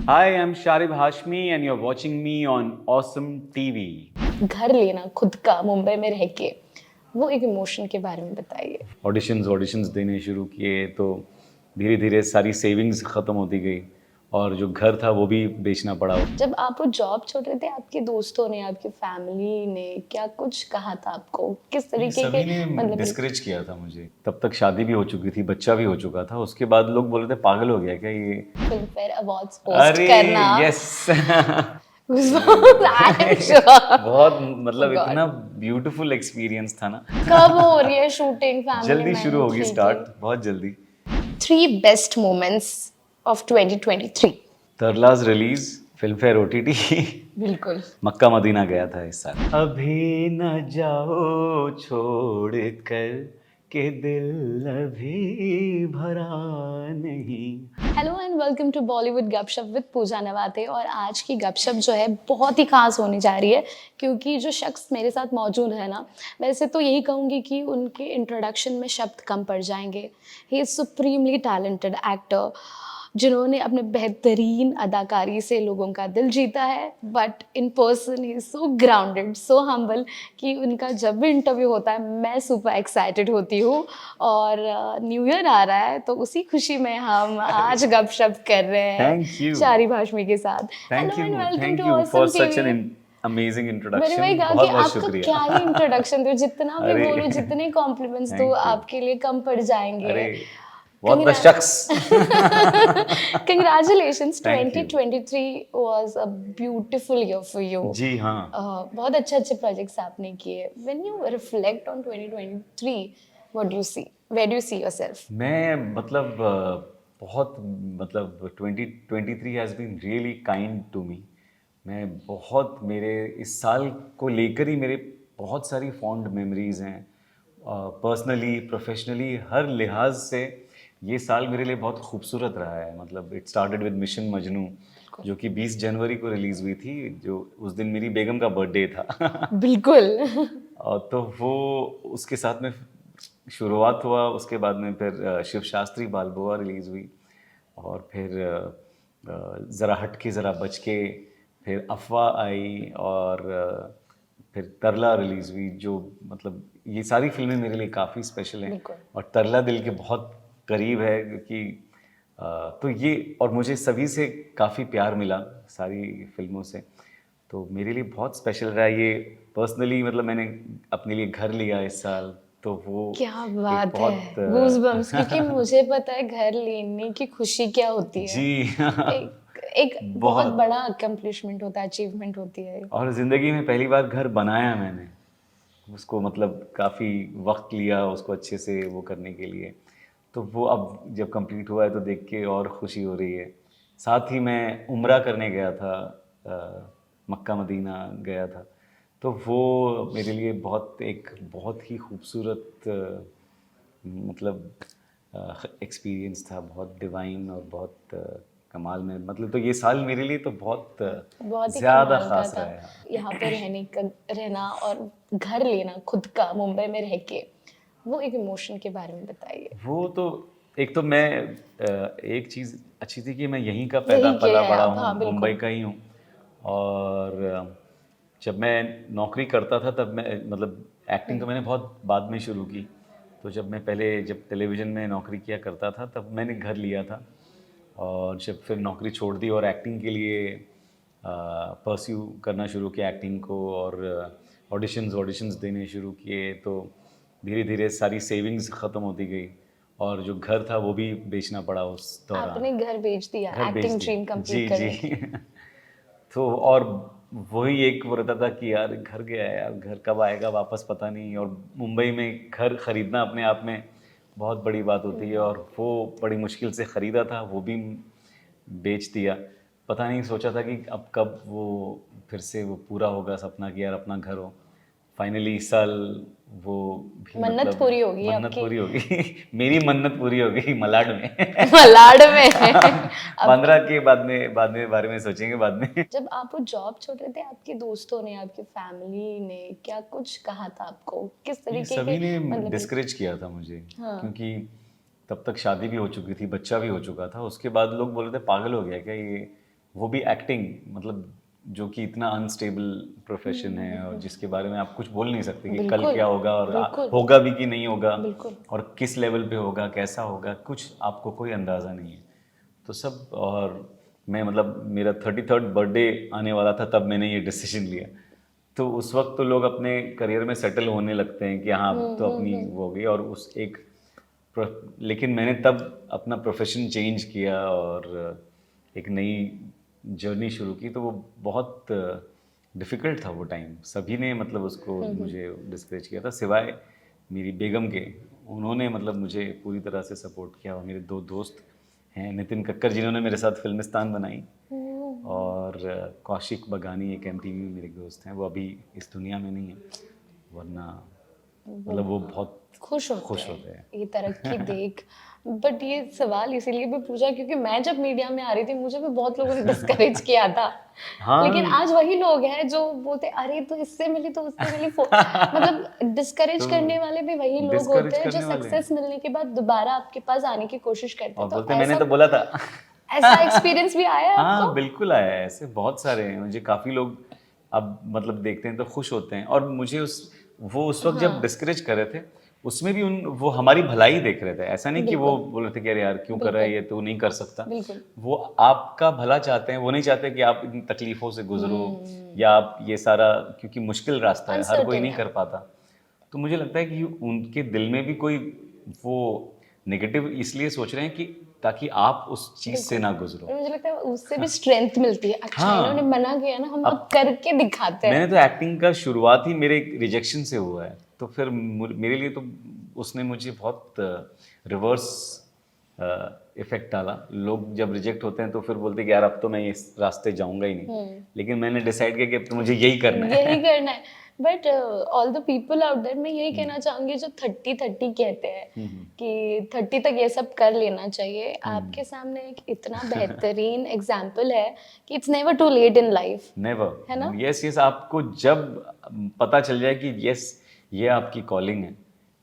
Hi, I'm Sharib Hashmi, and you're watching me on Awesome TV. घर लेना खुद का मुंबई में रह के, वो एक इमोशन के बारे में बताइए। ऑडिशंस देने शुरू किए तो धीरे धीरे सारी सेविंग्स ख़त्म होती गई और जो घर था वो भी बेचना पड़ा। जब आप वो जॉब छोड़ रहे थे, आपके दोस्तों ने, आपकी फैमिली ने क्या कुछ कहा था आपको? किस तरीके के सभी ने मतलब डिस्करेज किया था मुझे। तब तक शादी भी हो चुकी थी, बच्चा भी हो चुका था। उसके बाद लोग बोल रहे थे पागल हो गया क्या ये। फिल्म फेयर अवार्ड्स होस्ट अरे करना? Yes I'm sure. बहुत Oh मतलब God. इतना ब्यूटीफुल एक्सपीरियंस था ना। कब हो रही है शूटिंग फैमिली जल्दी शुरू मैन होगी 3 की? स्टार्ट, बहुत जल्दी। 3 बेस्ट मोमेंट्स ऑफ 2023। तरलाज रिलीज, फिल्म फेयर ओटीटी, बिल्कुल। मक्का मदीना गया था इस साल। अभी न जाओ छोड़ कर के दिल अभी भरा नहीं। Hello and welcome to Bollywood Gupshup with पूजा नवाते। और आज की गपशप जो है बहुत ही खास होने जा रही है, क्योंकि जो शख्स मेरे साथ मौजूद है ना, वैसे तो यही कहूँगी कि उनके इंट्रोडक्शन में शब्द कम पड़ जाएंगे। He is supremely talented actor, जिन्होंने अपने बेहतरीन अदाकारी से लोगों का दिल जीता है। But in person he is so grounded, so humble कि उनका जब भी इंटरव्यू होता है मैं सुपर एक्साइटेड होती हूँ। और न्यू ईयर आ रहा है तो उसी खुशी में हम आज गपशप कर रहे हैं थैंक यू, शारिब हाशमी के साथ। Thank hello and you, welcome thank to you for awesome such TV. An amazing मैंने इंट्रोडक्शन। वही कहा कि बहुत बहुत आपका क्या ही शुक्रिया। इंट्रोडक्शन दो, जितना भी अरे बोलो, जितने कॉम्प्लीमेंट्स दो थैंक यू। आपके लिए कम पड़ जाएंगे। अरे व्हाट द शख्स। Congratulations, thank you. 2023 was a beautiful year for you. जी हाँ। बहुत अच्छे अच्छे प्रोजेक्ट्स आपने किए। When you reflect on 2023, what do you see? Where do you see yourself? मैं मतलब बहुत मतलब 2023 has been really kind to me. मैं बहुत मेरे इस साल को लेकर ही मेरे बहुत सारी फॉन्ड मेमोरीज़ हैं। पर्सनली, प्रोफेशनली, हर लिहाज से ये साल मेरे लिए बहुत खूबसूरत रहा है। मतलब it started with mission Majnu, जो कि 20 जनवरी को रिलीज़ हुई थी, जो उस दिन मेरी बेगम का बर्थडे था। बिल्कुल। तो वो उसके साथ में शुरुआत हुआ। उसके बाद में फिर शिव शास्त्री बालबुआ रिलीज़ हुई, और फिर ज़रा हट के ज़रा बच के, फिर अफवाह आई, और फिर तरला रिलीज़ हुई। जो मतलब ये सारी फिल्में मेरे लिए काफ़ी स्पेशल हैं, बिल्कुल। और तरला दिल के बहुत करीब है, क्योंकि तो ये, और मुझे सभी से काफ़ी प्यार मिला सारी फिल्मों से। तो मेरे लिए बहुत स्पेशल रहा ये। पर्सनली मतलब मैंने अपने लिए घर लिया इस साल, तो वो क्या एक बात है, बहुत गूज़बम्प्स, क्योंकि मुझे पता है घर लेने की खुशी क्या होती है। जी एक एक बहुत बहुत। बड़ा अकम्प्लिशमेंट होता है, अचीवमेंट होती है। और ज़िंदगी में पहली बार घर बनाया मैंने, उसको मतलब काफ़ी वक्त लिया उसको अच्छे से वो करने के लिए। तो वो अब जब कंप्लीट हुआ है तो देख के और खुशी हो रही है। साथ ही मैं उम्रा करने गया था, मक्का मदीना गया था। तो वो मेरे लिए बहुत ही खूबसूरत मतलब एक्सपीरियंस था, बहुत डिवाइन और बहुत कमाल में। मतलब तो ये साल मेरे लिए तो बहुत बहुत ही ज़्यादा कमाल का ख़ास था। रहा है। यहाँ पे रहना और घर लेना खुद का मुंबई में रह के, वो एक इमोशन के बारे में बताइए। वो तो एक तो मैं एक चीज़ अच्छी थी कि मैं यहीं का पैदा यही के पला है बड़ा आप, हूँ, हाँ मुंबई बिल्कुल। का ही हूँ। और जब मैं नौकरी करता था तब मैं मतलब एक्टिंग तो मैंने बहुत बाद में शुरू की। तो जब मैं पहले जब टेलीविज़न में नौकरी किया करता था तब मैंने घर लिया था, और जब फिर नौकरी छोड़ दी और एक्टिंग के लिए परस्यू करना शुरू किया एक्टिंग को, और ऑडिशंस देने शुरू किए, तो धीरे धीरे सारी सेविंग्स ख़त्म होती गई, और जो घर था वो भी बेचना पड़ा उस दौरान। आपने घर बेच दिया घर बेच एक्टिंग ड्रीम दिया कंप्लीट जी करने जी। के लिए। तो और वही एक वो रहता था कि यार घर गया है, यार घर कब आएगा वापस पता नहीं। और मुंबई में घर ख़रीदना अपने आप में बहुत बड़ी बात होती है, और वो बड़ी मुश्किल से ख़रीदा था, वो भी बेच दिया। पता नहीं, सोचा था कि अब कब वो फिर से वो पूरा होगा सपना कि यार अपना घर हो। फाइनली इस साल वो भी मन्नत मतलब पूरी होगी मन्नत आपकी। पूरी होगी। मेरी मन्नत पूरी हो गई मलाड में। मलाड में। अब बांद्रा के बाद में बारे में सोचेंगे बाद में। जब आप वो जॉब छोड़ रहे थे, आपके दोस्तों ने, आपकी फैमिली ने क्या कुछ कहा था आपको? किस ये तरीके के सभी ने मतलब? डिस्करेज किया था मुझे, हाँ। क्योंकि तब तक शादी भी हो चुकी थी, बच्चा भी हो चुका था। उसके बाद लोग बोल रहे थे पागल हो गया क्या ये, वो भी एक्टिंग, मतलब जो कि इतना अनस्टेबल प्रोफेशन है और जिसके बारे में आप कुछ बोल नहीं सकते कि कल बिल्कुल, क्या होगा और बिल्कुल। होगा भी कि नहीं होगा बिल्कुल। और किस लेवल पे होगा, कैसा होगा, कुछ आपको कोई अंदाज़ा नहीं है। तो सब, और मैं मतलब मेरा 33rd बर्थडे आने वाला था तब मैंने ये डिसीजन लिया। तो उस वक्त तो लोग अपने करियर में सेटल होने लगते हैं कि हाँ अब तो अपनी वो हो गई, और उस एक लेकिन मैंने तब अपना प्रोफेशन चेंज किया और एक नई जर्नी शुरू की। तो वो बहुत डिफ़िकल्ट था वो टाइम, सभी ने मतलब उसको मुझे डिस्करेज किया था सिवाय मेरी बेगम के। उन्होंने मतलब मुझे पूरी तरह से सपोर्ट किया, और मेरे दो दोस्त हैं, नितिन कक्कर जिन्होंने मेरे साथ फिल्मिस्तान बनाई, और कौशिक बगानी एक MTV में मेरे दोस्त हैं, वो अभी इस दुनिया में नहीं है, वरना मतलब वो बहुत खुश खुश होते होते हैं हैं। ये तरक्की देख। बट ये सवाल इसीलिए भी पूछा क्योंकि मैं जब मीडिया में आ रही थी मुझे भी बहुत लोगों ने डिस्करेज किया था। हाँ, लेकिन आज वही लोग हैं जो बोलते अरे तो इससे मिली तो उससे मिली मतलब डिस्करेज तो करने वाले भी वही लोग होते डिस्करेज हैं जो करने वाले हैं सक्सेस मिलने के बाद दोबारा आपके पास आने की कोशिश करते और हैं। तो बोलते हैं, मैंने ऐसा तो बोला था। ऐसा एक्सपीरियंस भी आया है आपको? हाँ बिल्कुल आया है, ऐसे बहुत सारे हैं। मुझे काफ़ी लोग अब मतलब देखते हैं तो खुश होते हैं, और मुझे उस वक्त जब हाँ, डिस्करेज कर रहे थे उसमें भी वो हमारी भलाई देख रहे थे। ऐसा नहीं कि वो बिल्कुल, बोल रहे थे कि अरे यार क्यों कर रहा है बिल्कुल, ये, तो नहीं कर सकता। बिल्कुल। वो आपका भला चाहते हैं, वो नहीं चाहते कि आप इन तकलीफ़ों से गुजरो, हम्म। या आप ये सारा, क्योंकि मुश्किल रास्ता है, हर कोई अनसर्टेन नहीं है। कर पाता। तो मुझे लगता है कि उनके दिल में भी कोई वो नेगेटिव इसलिए सोच रहे हैं कि ताकि आप उस चीज़ से बिल्कुल। ना गुजरो। और मुझे लगता है उससे भी स्ट्रेंथ मिलती है। अच्छा इन्होंने हाँ, मना किया ना, हम अब अब करके दिखाते मैंने हैं। तो एक्टिंग का शुरुआत ही मेरे रिजेक्शन से हुआ है, तो फिर मेरे लिए तो उसने मुझे बहुत रिवर्स इफेक्ट डाला। लोग जब रिजेक्ट होते हैं तो फिर बोलते हैं कि यार अब तो मैं इस रास्ते जाऊंगा ही नहीं, लेकिन मैंने डिसाइड किया कि अब तो मुझे यही करना है। यही करना है। But all the people out there, मैं यही कहना चाहूंगी जो 30-30 कहते हैं कि 30 तक ये सब कर लेना चाहिए। आपके सामने एक इतना बेहतरीन एग्जाम्पल है कि it's never too late in life, है ना? नेवर, यस यस, आपको जब पता चल जाए कि यस ये आपकी कॉलिंग है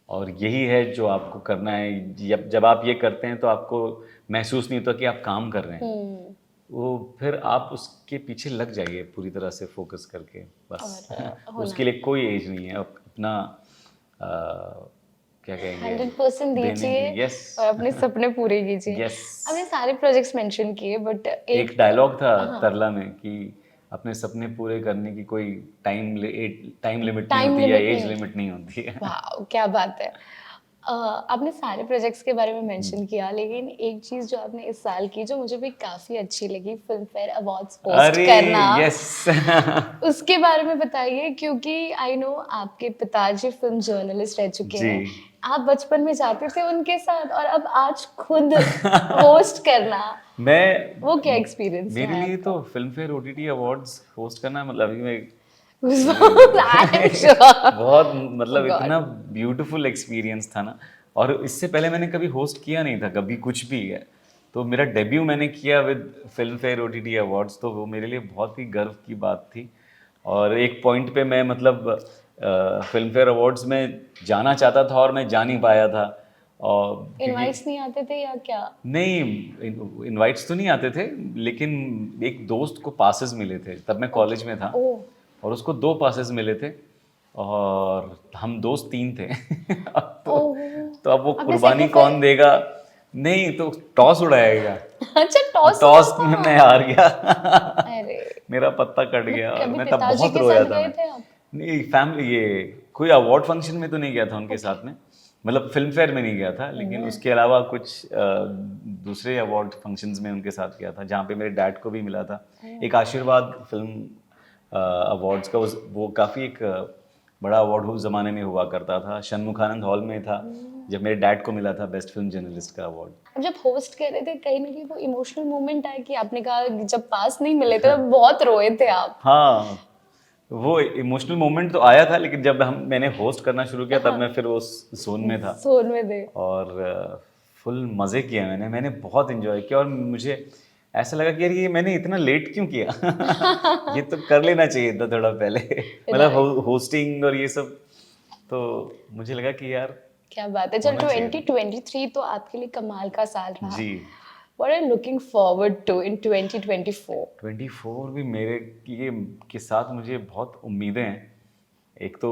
और यही है जो आपको करना है, जब आप ये करते हैं तो आपको महसूस नहीं होता कि आप काम कर रहे हैं, हम्म। वो फिर आप उसके पीछे लग जाइए पूरी तरह से फोकस करके, बस। और उसके होना लिए कोई एज नहीं है, अपना क्या कहेंगे, 100% देने के दीजिए लिए, यस। और अपने सपने पूरे कीजिए। यस। आपने सारे प्रोजेक्ट्स मेंशन किए बट एक एक डायलॉग था हाँ, तरला में कि अपने सपने पूरे करने की कोई टाइम लिमिट नहीं टाइम होती या लिमिट एज नहीं होती। लिमिट नहीं होती है। वाह क्या बात है। आपने सारे प्रोजेक्ट्स के बारे में मेंशन किया लेकिन एक चीज जो आपने इस साल की जो मुझे भी काफी अच्छी लगी, फिल्म फेयर अवार्ड्स होस्ट अरे करना, यस। उसके बारे में बताइए क्योंकि आई नो आपके पिताजी फिल्म जर्नलिस्ट रह चुके जी। हैं। आप बचपन में जाते थे उनके साथ और अब आज खुद होस्ट करना, मैं वो क्या एक्सपीरियंस रहा मेरे है लिए आपका? तो film fair OTT awards host करना मतलब अभी मैं आई एम बहुत श्योर। मतलब गॉड। इतना ब्यूटीफुल एक्सपीरियंस था ना। और इससे पहले मैंने कभी होस्ट किया नहीं था, कभी कुछ भी है। तो मेरा डेब्यू मैंने किया with film fair OTT awards, तो वो मेरे लिए बहुत ही गर्व की बात थी। और एक पॉइंट पे मैं मतलब फिल्म फेयर अवार्ड्स में जाना चाहता था और मैं जा नहीं पाया था, और क्योंकि इनवाइट्स नहीं आते थे या क्या? नहीं, इनवाइट्स तो नहीं आते थे, लेकिन एक दोस्त को पासेस मिले थे, तब मैं ओके। कॉलेज में था, ओह। और उसको 2 पासेस मिले थे, और हम दोस्त 3 थे। ओह। तो अब वो आपने कुर्बानी कौन सेक्रीफाइस। देगा? नहीं तो टॉस उड़ाएगा, अच्छा और टॉस हुआ टॉस में था। मैं हार गया। अरे मेरा पत्ता कट मतलब गया और कभी मैं तब पिताजी बहुत के रोया साथ था गए मैं। थे आप? नहीं, फैमिली, ये कोई अवार्ड फंक्शन में तो नहीं गया था उनके ओके। साथ में, मतलब फिल्म फेयर में नहीं गया था, लेकिन उसके अलावा कुछ दूसरे अवार्ड फंक्शंस में उनके साथ गया था, जहाँ पे मेरे डैड को भी मिला था। एक आशीर्वाद फिल्म अवार्ड्स का वो काफ़ी एक बड़ा अवार्ड उस ज़माने में हुआ करता था, षणमुखानंद हॉल में था, जब मेरे डैड को मिला था बेस्ट फिल्म जर्नलिस्ट का अवार्ड। अब जब होस्ट कर रहे थे कहीं ना कहीं वो इमोशनल मोमेंट आया कि आपने कहा कि जब पास नहीं मिले थे तब बहुत रोए थे आप? हाँ, वो इमोशनल मोमेंट तो आया था, लेकिन जब मैंने होस्ट करना शुरू किया तब हाँ, मैं फिर उस जोन में था, सोन में थे। और फुल मज़े किए मैंने बहुत इन्जॉय किया, और मुझे ऐसा लगा कि यार ये मैंने इतना लेट क्यों किया। ये तो कर लेना चाहिए था थोड़ा पहले। मतलब राइट। होस्टिंग और ये सब, तो मुझे लगा कि यार क्या बात है। चल होना चाहिए था। 2023 तो आपके लिए कमाल का साल रहा। जी। What are you looking forward to in 2024? 24 भी मेरे लिए के साथ मुझे बहुत उम्मीदें हैं। एक तो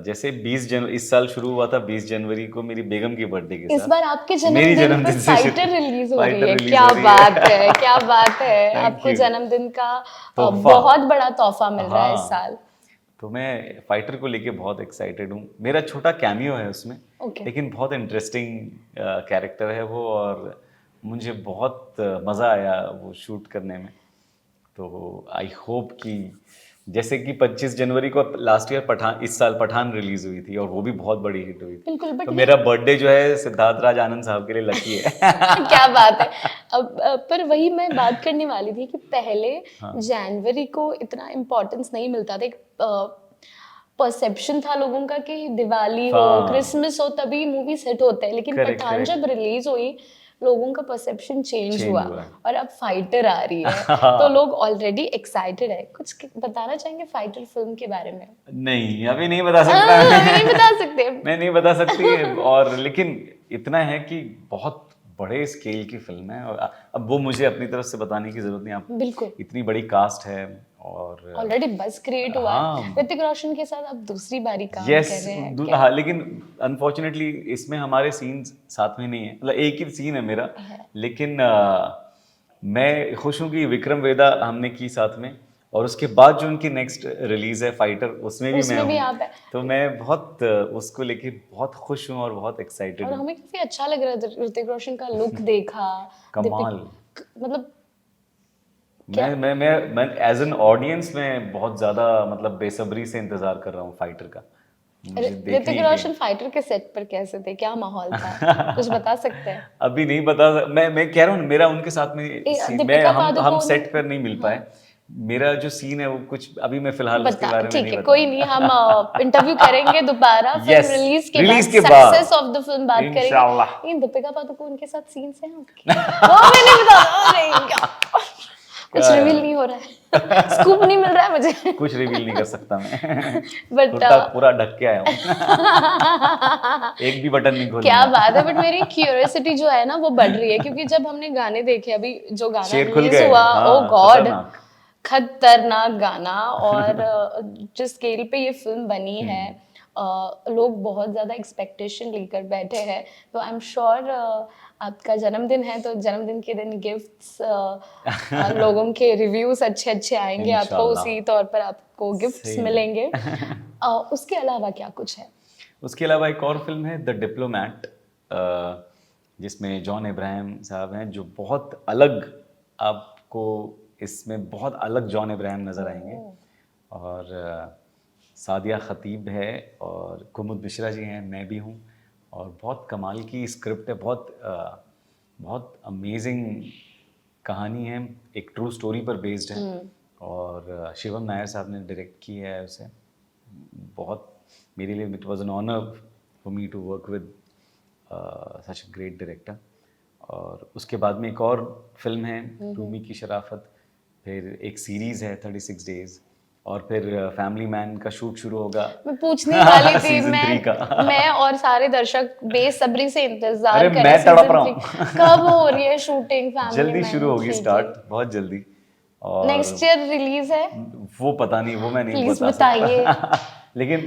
जैसे 20 जनवरी इस साल शुरू हुआ था 20 जनवरी को मेरी बेगम की बर्थडे के इस साथ। बार आपके मेरी जन्मदिन पे जन्मदिन से फाइटर रिलीज हो रही फाइटर है। रिलीज क्या हो रही बात है, क्या बात है। Thank आपको you. जन्मदिन का तोहफा। बहुत बड़ा तोहफा मिल रहा है इस हाँ। साल। तो मैं फाइटर को लेके बहुत एक्साइटेड हूँ। मेरा छोटा कैमियो है उसमें, Okay. लेकिन बहुत इंटरेस्टिंग कैरेक्टर है वो, और मुझे बहुत मज़ा आया वो शूट करने में। तो आई होप कि जैसे कि 25 जनवरी को लास्ट ईयर इस साल पठान रिलीज हुई थी और वो भी बहुत बड़ी हिट हुई थी। बिल्कुल, but तो मेरा बर्थडे जो है सिद्धार्थ राज आनंद साहब के लिए लकी है। क्या बात है। अब पर वही मैं बात करने वाली थी कि पहले हाँ। जनवरी को इतना इम्पोर्टेंस नहीं मिलता था। एक परसेप्शन था लोगों का कि दिवाली हो, हाँ। क्रिसमस हो तभी मूवीज हिट होते हैं, लेकिन Correct, पठान correct. जब रिलीज हुई लोगों का परसेप्शन चेंज Change हुआ हुआ। और अब फाइटर आ रही है तो लोग ऑलरेडी एक्साइटेड है। कुछ बताना चाहेंगे फाइटर फिल्म के बारे में? नहीं, अभी नहीं बता सकता अभी नहीं बता सकते। मैं नहीं बता सकती। और लेकिन इतना है कि बहुत बड़े स्केल की फिल्म है, और अब वो मुझे अपनी तरफ से बताने की जरूरत नहीं। आप बिल्कुल, इतनी बड़ी कास्ट है और ऑलरेडी बस क्रिएट हुआ है। हाँ। ऋतिक रोशन के साथ आप दूसरी बारी काम यस कर रहे हैं क्या? हाँ, लेकिन अनफॉर्चुनेटली इसमें हमारे सीन्स साथ में नहीं है। मतलब एक ही सीन है मेरा, लेकिन मैं खुश हूँ कि विक्रम वेदा हमने की साथ में, और उसके बाद जो उनकी नेक्स्ट रिलीज है फाइटर, उसमें भी मैं उसमें भी हूँ। आप है। तो मैं बहुत उसको लेके बहुत खुश हूँ और बहुत एक्साइटेड और हूँ। हमें काफी अच्छा लग रहा है ऋतिक रोशन का लुक देखा। कमाल। मतलब क्या? मैं एज एन ऑडियंस में बहुत ज्यादा मतलब बेसब्री से इंतजार कर रहा हूँ फाइटर का। मुझे देखनी ऋतिक है रोशन फाइटर के सेट पर कैसे थे, क्या माहौल था? कुछ बता सकते हैं? अभी नहीं बता। मैं कह रहा हूँ मेरा उनके साथ में सीन, मैं दीपिका हम पादुकोण सेट पर नहीं मिल पाए। मेरा जो सीन है वो कुछ अभी मैं फिलहाल उसके बता, बारे में ठीक नहीं है, बता। कोई नहीं, हम इंटरव्यू करेंगे दोबारा फिल्म Yes, रिलीज के release बाद, के बाद। सक्सेस ऑफ द फिल्म बात करेंगे। इंशाल्लाह। लेकिन दीपिका पादुकोण के साथ सीन्स हैं आपके? वो मैंने बता नहीं क्या कुछ रिवील नहीं हो रहा है, स्कूप नहीं मिल रहा है मुझे। कुछ रिवील नहीं कर सकता मैं। बट कुर्ता पूरा ढक के आया हूँ। एक भी बटन नहीं खोलूंगा। क्या बात है। बट मेरी क्यूरियोसिटी जो है ना वो बढ़ रही है, क्योंकि जब हमने गाने देखे, अभी जो गाना शेर खुल रिलीज गए। हुआ, हाँ, ओ गॉड, खतरनाक। खतरनाक गाना। और जिस स्केल पे ये फिल्म बनी है, लोग बहुत ज्यादा एक्सपेक्टेशन लेकर बैठे हैं। तो आई एम श्योर आपका जन्मदिन है तो जन्मदिन के दिन गिफ्ट्स, लोगों के रिव्यूज अच्छे अच्छे आएंगे आपको, इंशाल्लाह। उसी तौर पर आपको गिफ्ट्स सही में। मिलेंगे। उसके अलावा क्या कुछ है? उसके अलावा एक और फिल्म है द डिप्लोमैट, जिसमें जॉन इब्राहिम साहब हैं, जो बहुत अलग, आपको इसमें बहुत अलग जॉन इब्राहिम नज़र आएंगे। और सादिया खतीब है और कुमुद मिश्रा जी हैं, मैं भी हूँ, और बहुत कमाल की स्क्रिप्ट है। बहुत अमेजिंग कहानी है, एक ट्रू स्टोरी पर बेस्ड है। और शिवम नायर साहब ने डायरेक्ट की है उसे। बहुत मेरे लिए it was an honour for me to work with such a great director. और उसके बाद में एक और फिल्म है रूमी की शराफत, फिर एक सीरीज़ है 36 डेज, और फिर फैमिली मैन का शूट शुरू होगा। मैं पूछने वाली थी, सीजन 3 का। मैं और सारे दर्शक बेसब्री से इंतजार अरे कर रहे मैं हैं तड़प सीजन रहा 3 हूँ। कब हो रही है शूटिंग फैमिली जल्दी मैन शुरू होगी 3 की? स्टार्ट, बहुत जल्दी। और नेक्स्ट ईयर रिलीज है? वो पता नहीं, वो मैं नहीं प्लीज बता बताइए। सकता। लेकिन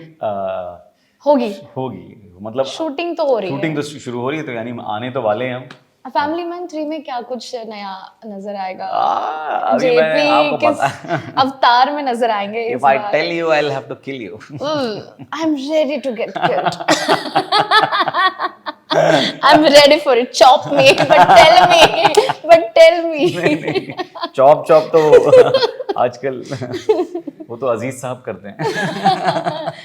होगी होगी, मतलब शूटिंग तो हो रही शूटिंग है। तो शुरू हो रही है, तो यानी आने तो वाले हैं हम। फैमिली मैन 3 में क्या कुछ नया नजर आएगा? अभी मैंने आपको जेपी किस पता। अवतार में नजर आएंगे इस इफ आई बार? Tell you I will have to kill you. I am ready to get killed. I'm ready for it. Chop me, but tell me. But tell me. नहीं, चॉप तो आजकल वो तो अजीज साहब करते हैं।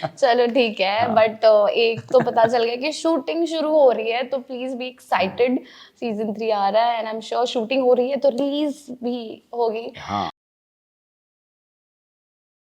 चलो ठीक है, बट एक तो पता चल गया कि शूटिंग शुरू हो रही है, तो प्लीज बी एक्साइटेड। सीजन 3 आ रहा है and I am sure shooting हो रही है तो रिलीज भी होगी। हाँ।